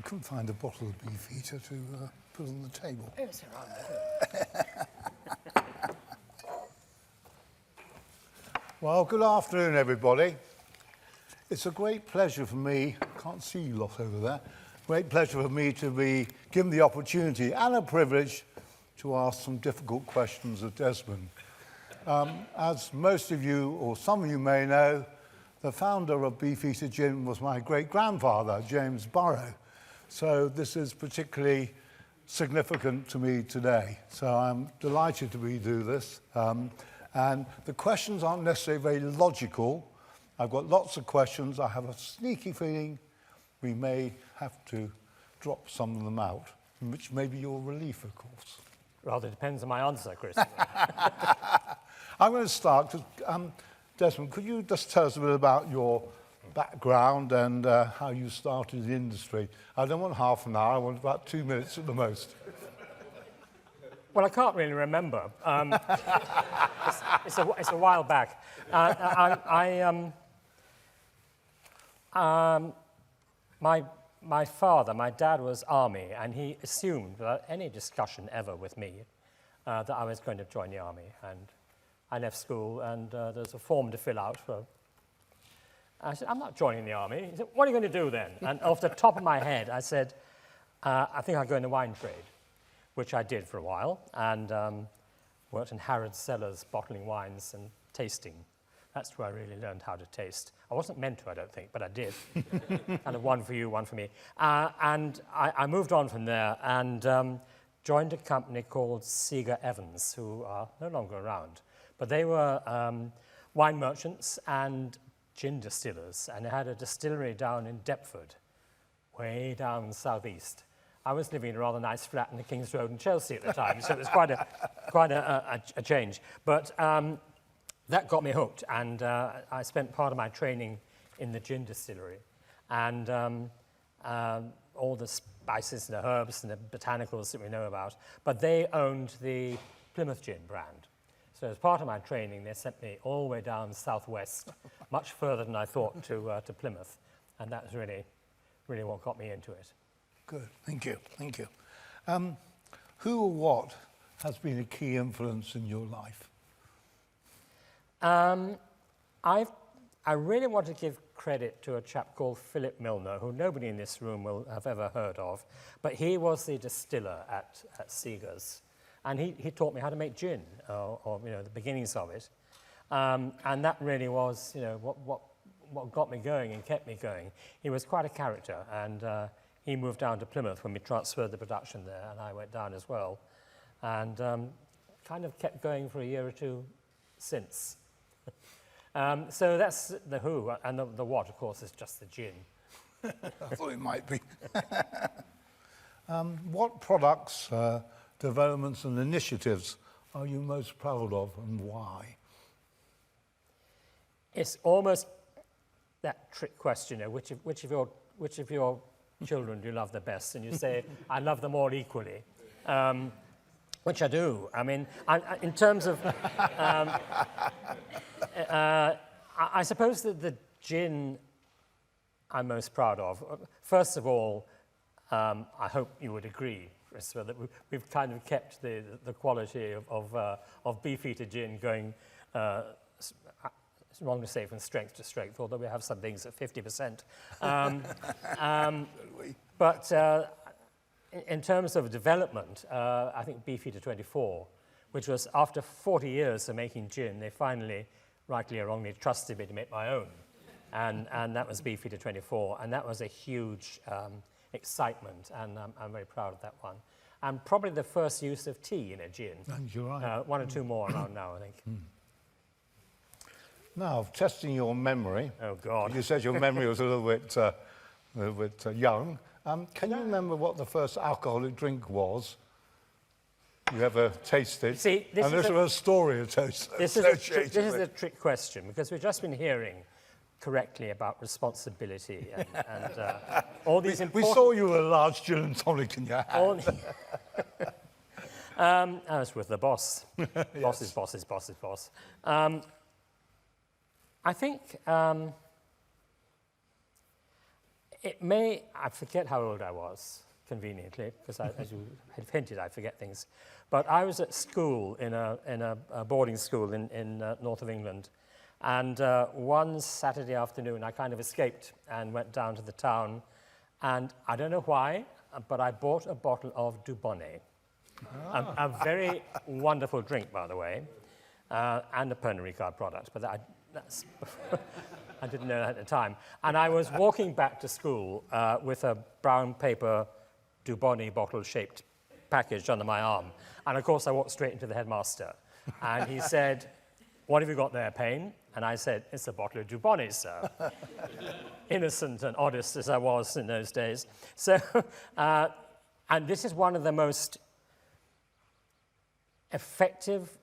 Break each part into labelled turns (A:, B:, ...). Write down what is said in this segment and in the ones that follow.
A: couldn't find a bottle of Beefeater to put on the table.
B: Oh, it's all right.
A: Well, good afternoon, everybody. It's a great pleasure for me, can't see you lot over there, great pleasure for me to be given the opportunity and a privilege to ask some difficult questions of Desmond. As most of you, or some of you may know, the founder of Beefeater Gin was my great-grandfather, James Burrow. So this is particularly significant to me today. So I'm delighted to do this. And the questions aren't necessarily very logical. I've got lots of questions. I have a sneaky feeling we may have to drop some of them out, which may be your relief, of course.
B: Rather depends on my answer, Chris.
A: I'm going to start. Desmond, could you just tell us a bit about your background and how you started in the industry? I don't want half an hour. I want about 2 minutes at the most.
B: Well, I can't really remember. It's a while back. My father, my dad was Army, and he assumed without any discussion ever with me that I was going to join the Army. And I left school, and there's a form to fill out. I said, I'm not joining the Army. He said, what are you going to do then? And off the top of my head, I said, I think I'll go in the wine trade, which I did for a while, and worked in Harrods Cellars, bottling wines and tasting. That's where I really learned how to taste. I wasn't meant to, I don't think, but I did. Kind of one for you, one for me. And I moved on from there and joined a company called Seager Evans, who are no longer around. But they were wine merchants and gin distillers, and they had a distillery down in Deptford, way down southeast. I was living in a rather nice flat in the King's Road in Chelsea at the time, so it was quite a change. But that got me hooked, and I spent part of my training in the gin distillery, and all the spices and the herbs and the botanicals that we know about. But they owned the Plymouth Gin brand. So as part of my training, they sent me all the way down southwest, much further than I thought, to Plymouth, and that was really what got me into it.
A: Good, thank you, thank you. Who or what has been a key influence in your life?
B: I really want to give credit to a chap called Philip Milner, who nobody in this room will have ever heard of, but he was the distiller at Seager's, and he taught me how to make gin, or the beginnings of it, and that really was what got me going and kept me going. He was quite a character, and he moved down to Plymouth when we transferred the production there, and I went down as well, and kind of kept going for a year or two since. So that's the who, and the what, of course, is just the gin.
A: I thought it might be. What products, developments and initiatives are you most proud of, and why? It's
B: almost that trick question, which of your children do you love the best? And you say, I love them all equally, which I do. I mean, in terms of, I suppose that the gin I'm most proud of, first of all, I hope you would agree, Christopher, that we've kind of kept the quality of Beefeater gin going, it's wrong to say from strength to strength, although we have some things at 50%. But in terms of development, I think Beefeater 24, which was after 40 years of making gin, they finally, rightly or wrongly, trusted me to make my own. And that was Beefeater 24, and that was a huge excitement, and I'm very proud of that one. And probably the first use of tea in a gin.
A: You're right.
B: One or two more around now, I think.
A: Now, testing your memory.
B: Oh, God.
A: You said your memory was a little bit young. Can you remember what the first alcoholic drink was you ever tasted?
B: See,
A: this is a story associated.
B: This is a trick question, because we've just been hearing correctly about responsibility and all these important...
A: We saw you with a large gin and tonic in your hand.
B: I was with the boss.
A: Yes.
B: Boss. I think I forget how old I was, conveniently, because as you have hinted, I forget things. But I was at school, in a boarding school in north of England. And one Saturday afternoon, I kind of escaped and went down to the town. And I don't know why, but I bought a bottle of Dubonnet. A very wonderful drink, by the way, and a Pernod Ricard product. But that's I didn't know that at the time. And I was walking back to school with a brown paper Dubonnet bottle-shaped package under my arm. And of course, I walked straight into the headmaster. And he said, "What have you got there, Payne?" And I said, "It's a bottle of Dubonnet, sir." Innocent and honest as I was in those days. So, and this is one of the most effective,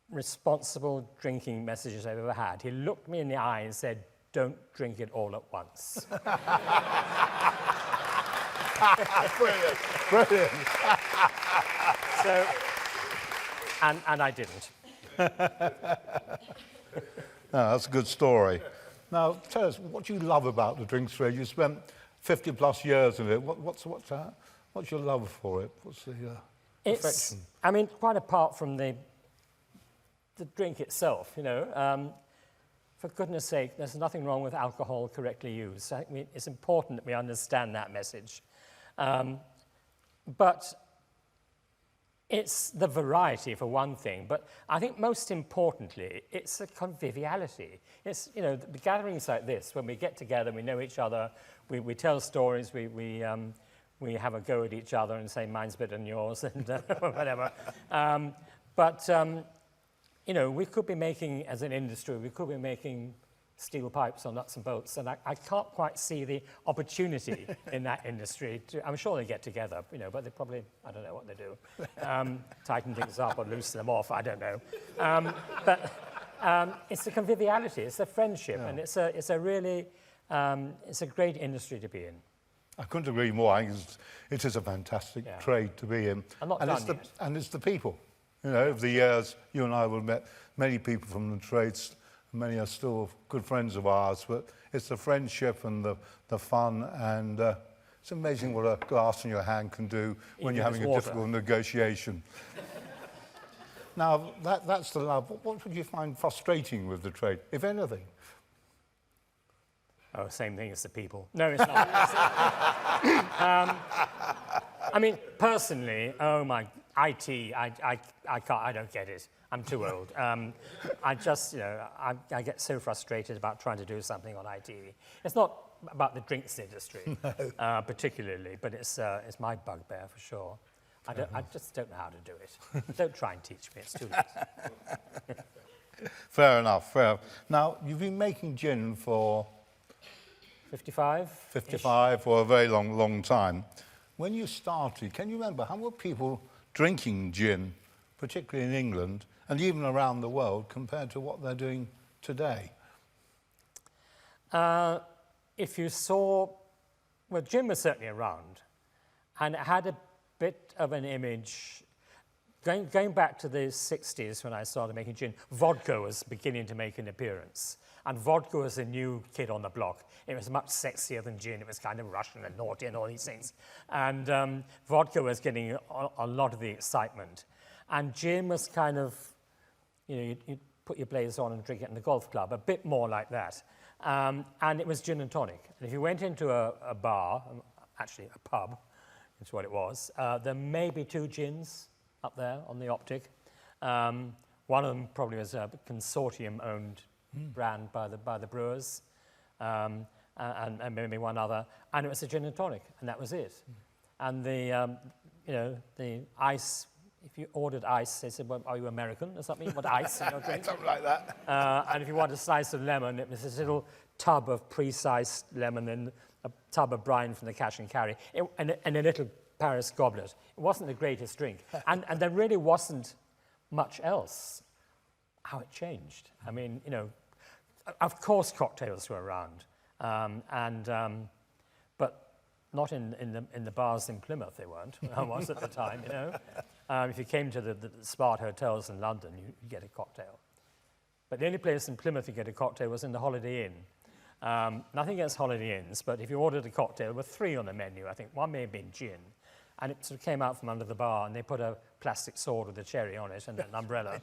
B: responsible drinking messages I've ever had. He looked me in the eye and said, "Don't drink it all at once."
A: Brilliant, brilliant.
B: So, and I didn't.
A: That's a good story. Now, tell us, what do you love about the drinks trade? You spent 50 plus years in it. What's your love for it? What's the affection?
B: I mean, quite apart from the drink itself, you know, for goodness sake, there's nothing wrong with alcohol correctly used. I mean, it's important that we understand that message. But it's the variety, for one thing, but I think most importantly, it's the conviviality. It's, you know, the gatherings like this, when we get together, we know each other, we tell stories, we have a go at each other and say, "Mine's better than yours," and whatever. You know, we could be making, as an industry, we could be making steel pipes or nuts and bolts, and I can't quite see the opportunity in that industry. I'm sure they get together, you know, but they probably, I don't know what they do, tighten things up or loosen them off, I don't know. It's the conviviality, it's the friendship, and it's a really, it's a great industry to be in.
A: I couldn't agree more. I think it is a fantastic trade to be in.
B: I'm not done yet.
A: And it's the people. You know, over the years, you and I have met many people from the trades. Many are still good friends of ours, but it's the friendship and the fun, and it's amazing what a glass in your hand can do when you're having a difficult negotiation. Now, that's the love. What would you find frustrating with the trade, if anything?
B: Oh, same thing as the people. No, it's not. I mean, personally, oh my, IT, I can't, I don't get it. I'm too old. I just, you know, I get so frustrated about trying to do something on IT. It's not about the drinks industry, particularly, but it's my bugbear for sure. I just don't know how to do it. Don't try and teach me, it's too late.
A: Fair enough, fair enough. Now, you've been making gin for
B: 55?
A: 55 for a very long time. When you started, can you remember how were people drinking gin, particularly in England and even around the world, compared to what they're doing today?
B: If you saw, well, gin was certainly around, and it had a bit of an image. Going back to the 60s when I started making gin, vodka was beginning to make an appearance. And vodka was a new kid on the block. It was much sexier than gin. It was kind of Russian and naughty and all these things. And vodka was getting a lot of the excitement. And gin was kind of, you know, you put your blazers on and drink it in the golf club, a bit more like that. And it was gin and tonic. And if you went into a bar, actually a pub, is what it was, there may be two gins up there on the optic. One of them probably was a consortium-owned brand by the brewers, and maybe one other, and it was a gin and tonic, and that was it. And the, you know, the ice, if you ordered ice, they said, "Well, are you American or something? What ice in your drink?"
A: Something like that.
B: And if you want a slice of lemon, it was this little tub of pre-sliced lemon and a tub of brine from the cash and carry, and a little Paris goblet. It wasn't the greatest drink, and there really wasn't much else. How it changed. I mean, you know, of course cocktails were around, but not in the bars in Plymouth. They weren't. I was at the time, you know. If you came to the smart hotels in London, you'd get a cocktail. But the only place in Plymouth you get a cocktail was in the Holiday Inn. Nothing against Holiday Inns, but if you ordered a cocktail, there were 3 on the menu. I think one may have been gin. And it sort of came out from under the bar, and they put a plastic sword with a cherry on it and an umbrella.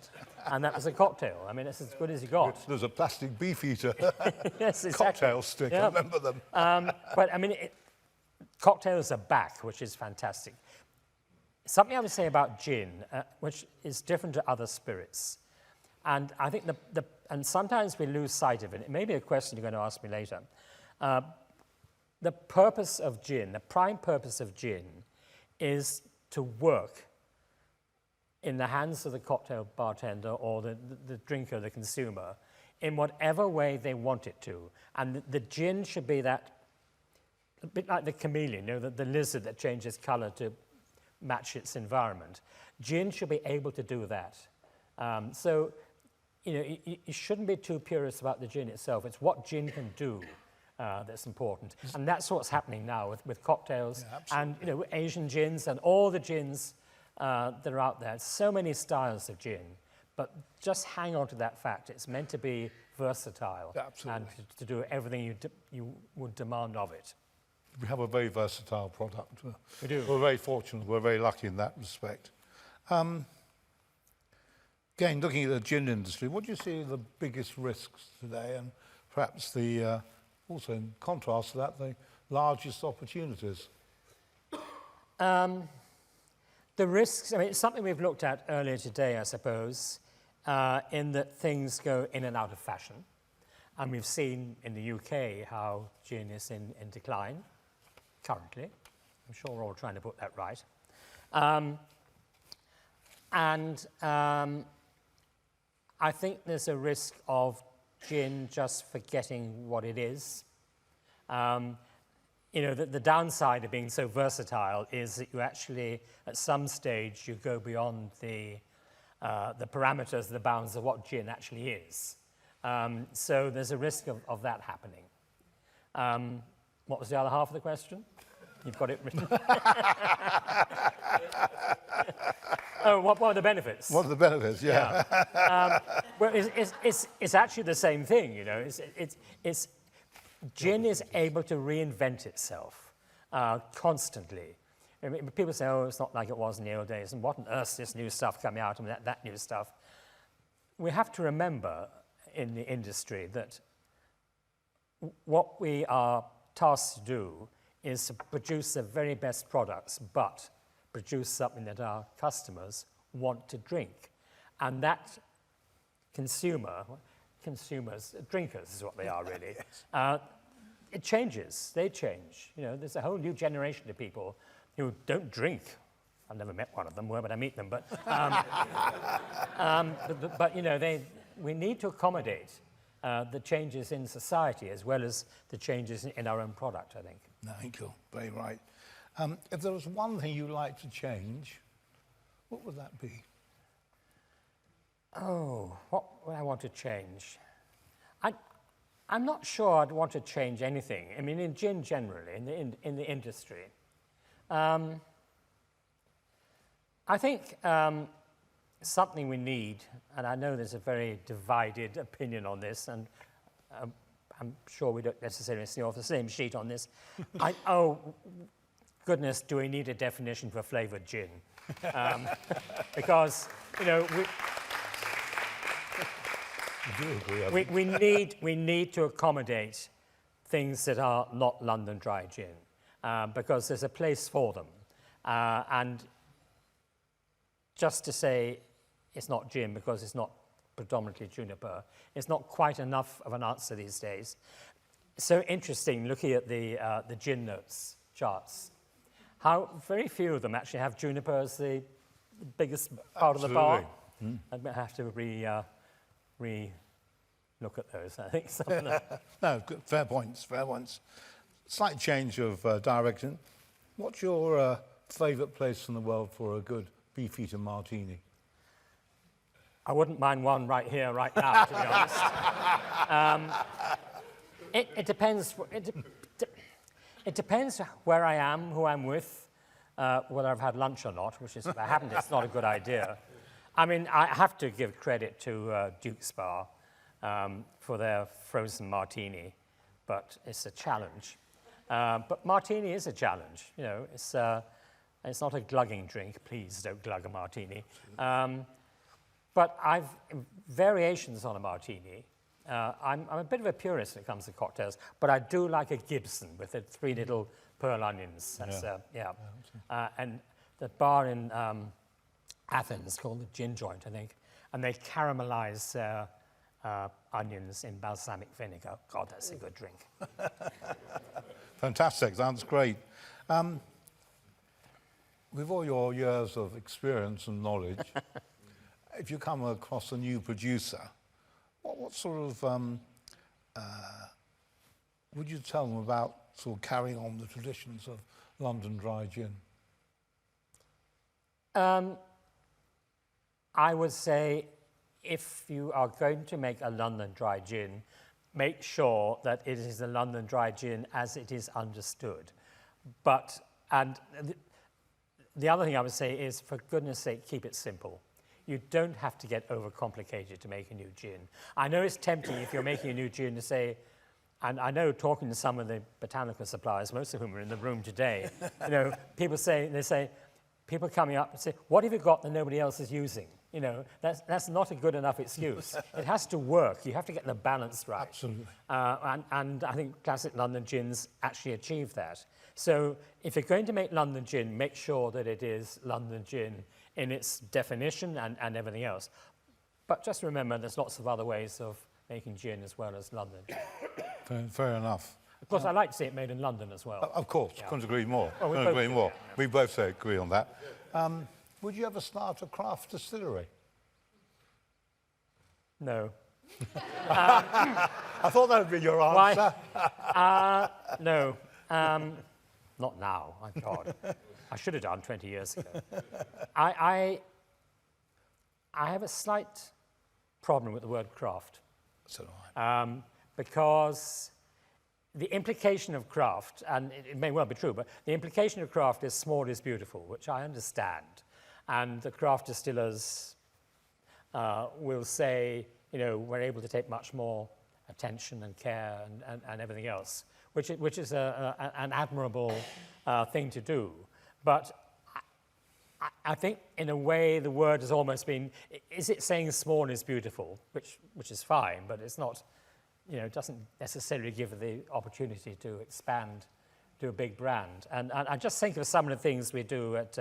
B: And that was a cocktail. I mean, it's as good as you got.
A: There's a plastic Beefeater
B: Yes, exactly.
A: cocktail stick, I remember them.
B: But, I mean, cocktails are back, which is fantastic. Something I would say about gin, which is different to other spirits, and I think and sometimes we lose sight of it. It may be a question you're going to ask me later. The purpose of gin, the prime purpose of gin, is to work in the hands of the cocktail bartender or the drinker, the consumer, in whatever way they want it to. And the gin should be that, a bit like the chameleon, you know, the lizard that changes colour to match its environment. Gin should be able to do that. So, you know, you shouldn't be too purist about the gin itself. It's what gin can do that's important. And that's what's happening now with cocktails and, you know, Asian gins and all the gins that are out there. So many styles of gin. But just hang on to that fact. It's meant to be versatile and to do everything you would demand of it.
A: We have a very versatile product.
B: We do.
A: We're very fortunate. We're very lucky in that respect. Again, looking at the gin industry, what do you see are the biggest risks today, and perhaps also in contrast to that, the largest opportunities?
B: The risks, I mean, it's something we've looked at earlier today, I suppose, in that things go in and out of fashion. And we've seen in the UK how gin is in decline currently. I'm sure we're all trying to put that right. I think there's a risk of gin just forgetting what it is. You know, the downside of being so versatile is that you actually, at some stage, you go beyond the parameters, the bounds of what gin actually is. So there's a risk of that happening. What was the other half of the question? You've got it written. Oh, what are the benefits?
A: What are the benefits? Yeah.
B: Well, it's actually the same thing, you know. Gin is able to reinvent itself constantly. I mean, people say, oh, it's not like it was in the old days, and what on earth is this new stuff coming out, and that new stuff. We have to remember in the industry that what we are tasked to do is to produce the very best products, but produce something that our customers want to drink. And that drinkers is what they are really. Yes. It changes, they change. You know, there's a whole new generation of people who don't drink. I've never met one of them, where would I meet them? But, but you know, we need to accommodate the changes in society as well as the changes in our own product, I think.
A: No, thank you, very right. If there was one thing you'd like to change, what would that be?
B: Oh, what would I want to change? I'm not sure I'd want to change anything. I mean, in gin generally, in the industry. I think something we need, and I know there's a very divided opinion on this, and I'm sure we don't necessarily see off the same sheet on this. Oh, goodness, do we need a definition for flavoured gin? Because, you know, we need to accommodate things that are not London dry gin, because there's a place for them. And just to say it's not gin because it's not predominantly juniper, it's not quite enough of an answer these days. So interesting looking at the gin notes charts. How very few of them actually have juniper as the biggest part of the bar. I have to re-look at those, I think. Some of them.
A: No, good, fair points, fair points. Slight change of direction. What's your favourite place in the world for a good Beefeater martini?
B: I wouldn't mind one right here, right now, to be honest. It depends. It depends where I am, who I'm with, whether I've had lunch or not, which is, if I haven't, it's not a good idea. I mean, I have to give credit to Duke's Bar for their frozen martini. but it's a challenge. But martini is a challenge. You know, it's not a glugging drink. Please don't glug a martini. But variations on a martini. I'm a bit of a purist when it comes to cocktails, but I do like a Gibson with the 3 little pearl onions. That's, and the bar in Athens called the Gin Joint, I think, and they caramelize onions in balsamic vinegar. God, that's a good drink.
A: Fantastic, sounds great. With all your years of experience and knowledge, if you come across a new producer, what sort of would you tell them about sort of carrying on the traditions of London dry gin?
B: I would say if you are going to make a London dry gin, make sure that it is a London dry gin as it is understood. And the other thing I would say is, for goodness sake, keep it simple. You don't have to get overcomplicated to make a new gin. I know it's tempting if you're making a new gin to say, and I know talking to some of the botanical suppliers, most of whom are in the room today, you know, people coming up and say, what have you got that nobody else is using? You know, that's not a good enough excuse. It has to work. You have to get the balance right.
A: Absolutely.
B: And I think classic London gins actually achieve that. So if you're going to make London gin, make sure that it is London gin in its definition and everything else. But just remember, there's lots of other ways of making gin as well as London gin.
A: Fair enough.
B: Of course, I like to see it made in London as well.
A: Of course, couldn't agree more.
B: Well,
A: couldn't agree more. We both agree on that. Would you ever start a craft distillery?
B: No.
A: I thought that would be your answer.
B: No. Not now, my God. I should have done 20 years ago. I have a slight problem with the word craft.
A: So do I.
B: Because the implication of craft, and it may well be true, but the implication of craft is small is beautiful, which I understand. And the craft distillers will say, you know, we're able to take much more attention and care and everything else, which is an admirable thing to do. But I think, in a way, the word has almost been, is it saying small is beautiful, which is fine, but it's not, you know, it doesn't necessarily give the opportunity to expand to a big brand. And I just think of some of the things we do at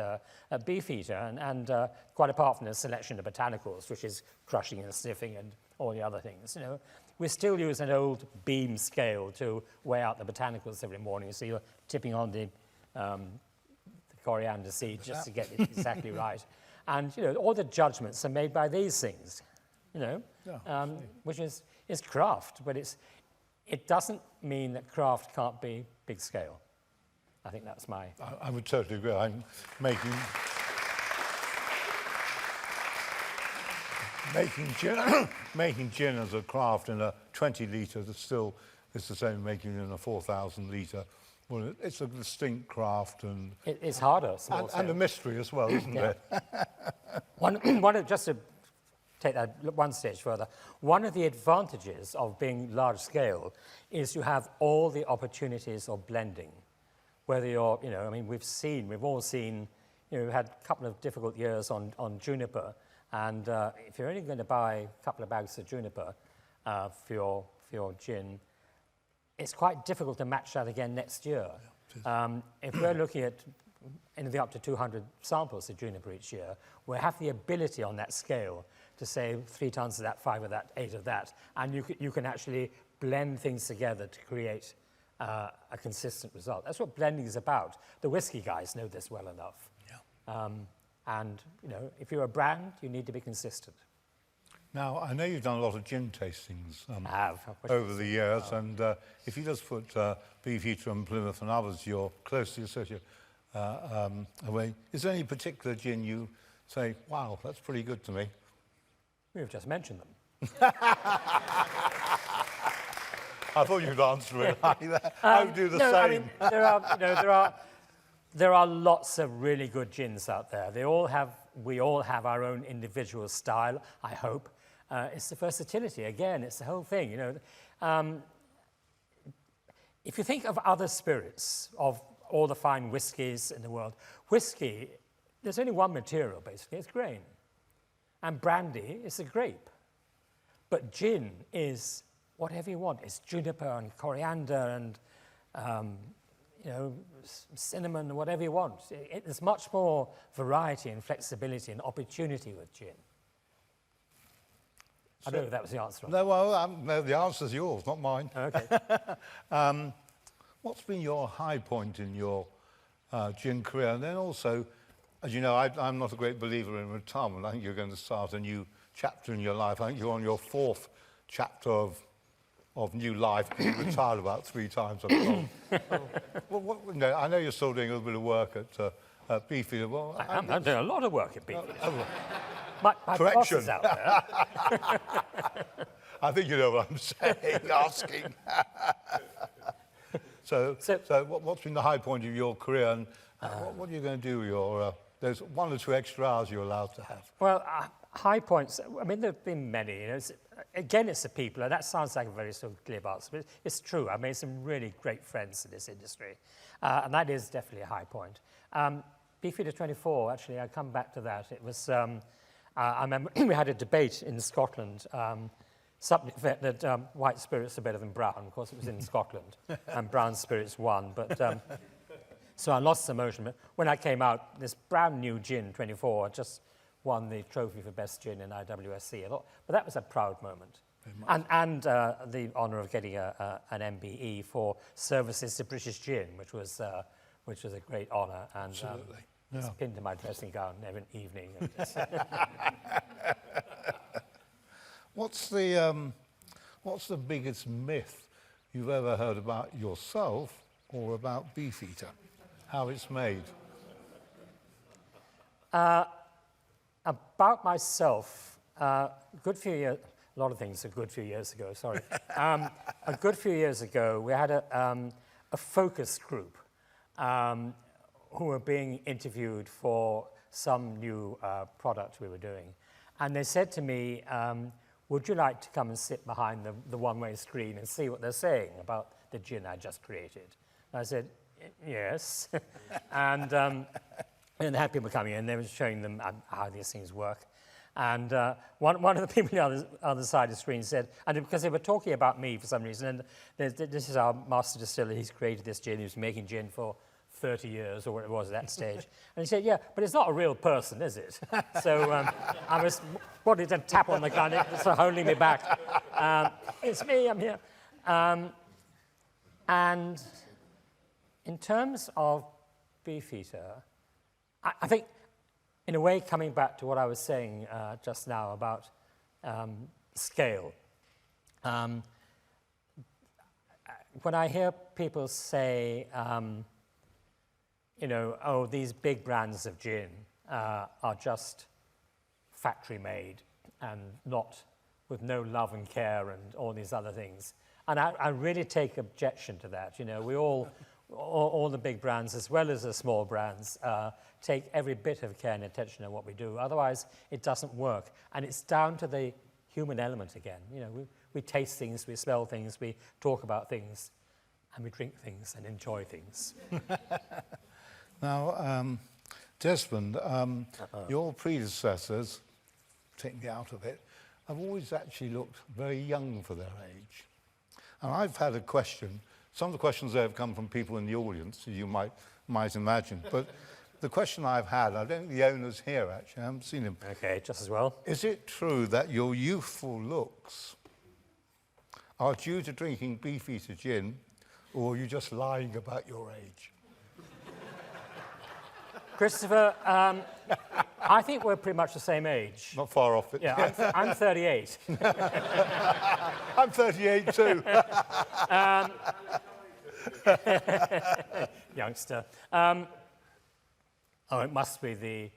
B: Beefeater, and quite apart from the selection of botanicals, which is crushing and sniffing and all the other things, you know, we still use an old beam scale to weigh out the botanicals every morning. So you're tipping on the coriander seed just to get it exactly right. And, you know, all the judgments are made by these things, you know, which is craft, but it doesn't mean that craft can't be big scale. I think that's my...
A: I would totally agree. I'm making gin as a craft in a 20 litre that still is the same making in a 4,000 litre. Well, it's a distinct craft, and
B: it's harder,
A: and a mystery as well, isn't it?
B: Just to take that one stage further, one of the advantages of being large scale is you have all the opportunities of blending. Whether you're, you know, I mean, we've all seen, you know, we've had a couple of difficult years on juniper, and if you're only going to buy a couple of bags of juniper for your gin, it's quite difficult to match that again next year. If we're looking at anything up to 200 samples of juniper each year, we have the ability on that scale to say 3 tons of that, 5 of that, 8 of that, and you can actually blend things together to create a consistent result. That's what blending is about. The whiskey guys know this well enough. Yeah. And, you know, if you're a brand, you need to be consistent.
A: Now, I know you've done a lot of gin tastings
B: I have.
A: over the years, and if you just put Beefeater and Plymouth and others you're closely associated away, is there any particular gin you say, wow, that's pretty good to me?
B: We've just mentioned them.
A: I thought you'd answer it like that. I would do the same.
B: I mean, there are lots of really good gins out there. We all have our own individual style, I hope. It's the versatility. Again, it's the whole thing, you know. if you think of other spirits, of all the fine whiskies in the world, whiskey, there's only one material, basically, it's grain. And brandy is a grape. But gin is whatever you want. It's juniper and coriander and, cinnamon, whatever you want. There's much more variety and flexibility and opportunity with gin. I don't know if that was the answer.
A: No, well, no, the answer's yours, not mine.
B: Okay.
A: What's been your high point in your gin career? And then also, as you know, I'm not a great believer in retirement. I think you're going to start a new chapter in your life. I think you're on your 4th chapter of new life. You've retired about 3 times, I'm told. I know you're still doing a little bit of work at Beefeater. Well,
B: I'm doing a lot of work at Beefeater. My
A: Correction.
B: boss is out there.
A: I think you know what I'm saying, asking. So what's been the high point of your career, and what are you going to do with your... there's 1 or 2 extra hours you're allowed to have.
B: Well, high points, I mean, there have been many. Again, it's the people, and that sounds like a very sort of glib answer, but it's true. I made some really great friends in this industry, and that is definitely a high point. Beefeater 24, actually, I come back to that. It was, I remember we had a debate in Scotland, something that white spirits are better than brown. Of course, it was in Scotland, and brown spirits won, but... So I lost some motion, but when I came out, this brand new gin, 24, just won the trophy for best gin in IWSC. But that was a proud moment. And the honour of getting an MBE for services to British gin, which was a great honour. And
A: absolutely.
B: it's pinned to my dressing gown every evening.
A: What's the biggest myth you've ever heard about yourself or about Beefeater? How it's made?
B: About myself, a lot of things a good few years ago, sorry. A good few years ago, we had a focus group who were being interviewed for some new product we were doing. And they said to me, would you like to come and sit behind the one-way screen and see what they're saying about the gin I just created? And I said, yes. And they had people coming in, they were showing them how these things work. And one of the people on the other side of the screen said, and because they were talking about me for some reason, and this is our master distiller, he's created this gin, he was making gin for 30 years, or what it was at that stage. And he said, yeah, but it's not a real person, is it? So I was wanting to tap on the gun, it's holding me back. It's me, I'm here. And in terms of Beefeater, I think, in a way, coming back to what I was saying just now about scale, when I hear people say, oh, these big brands of gin are just factory-made and not with no love and care and all these other things. And I really take objection to that. We all the big brands, as well as the small brands, take every bit of care and attention in what we do. Otherwise, it doesn't work. And it's down to the human element again. We taste things, we smell things, we talk about things, and we drink things and enjoy things.
A: Now, Desmond, your predecessors, take me out of it, have always actually looked very young for their age. And I've had a question. Some of the questions there have come from people in the audience, as you might imagine. But the question I've had, I don't think the owner's here, actually. I haven't seen him.
B: Okay, just as well.
A: Is it true that your youthful looks are due to drinking Beefeater gin, or are you just lying about your age?
B: Christopher, I think we're pretty much the same age.
A: Not far off it.
B: Yeah, I'm 38.
A: I'm 38 too.
B: Youngster. It must be the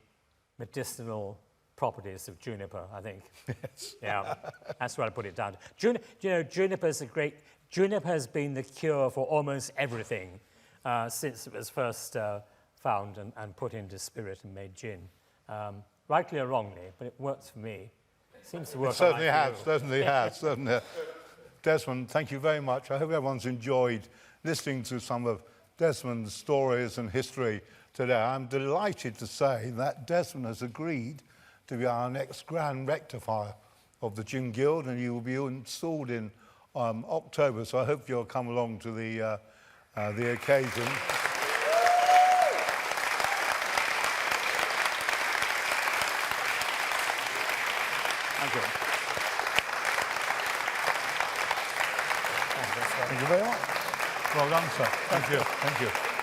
B: medicinal properties of juniper, I think.
A: Yes.
B: Yeah, that's what I put it down to. Juniper has been the cure for almost everything since it was first found and put into spirit and made gin. Rightly or wrongly, but it works for me. Seems to work.
A: It certainly has. Desmond, thank you very much. I hope everyone's enjoyed listening to some of Desmond's stories and history today. I'm delighted to say that Desmond has agreed to be our next Grand Rectifier of the Gin Guild, and you will be installed in October, so I hope you'll come along to the occasion. Thank you. Thank you very much. Well done, sir. Thank you. Thank you.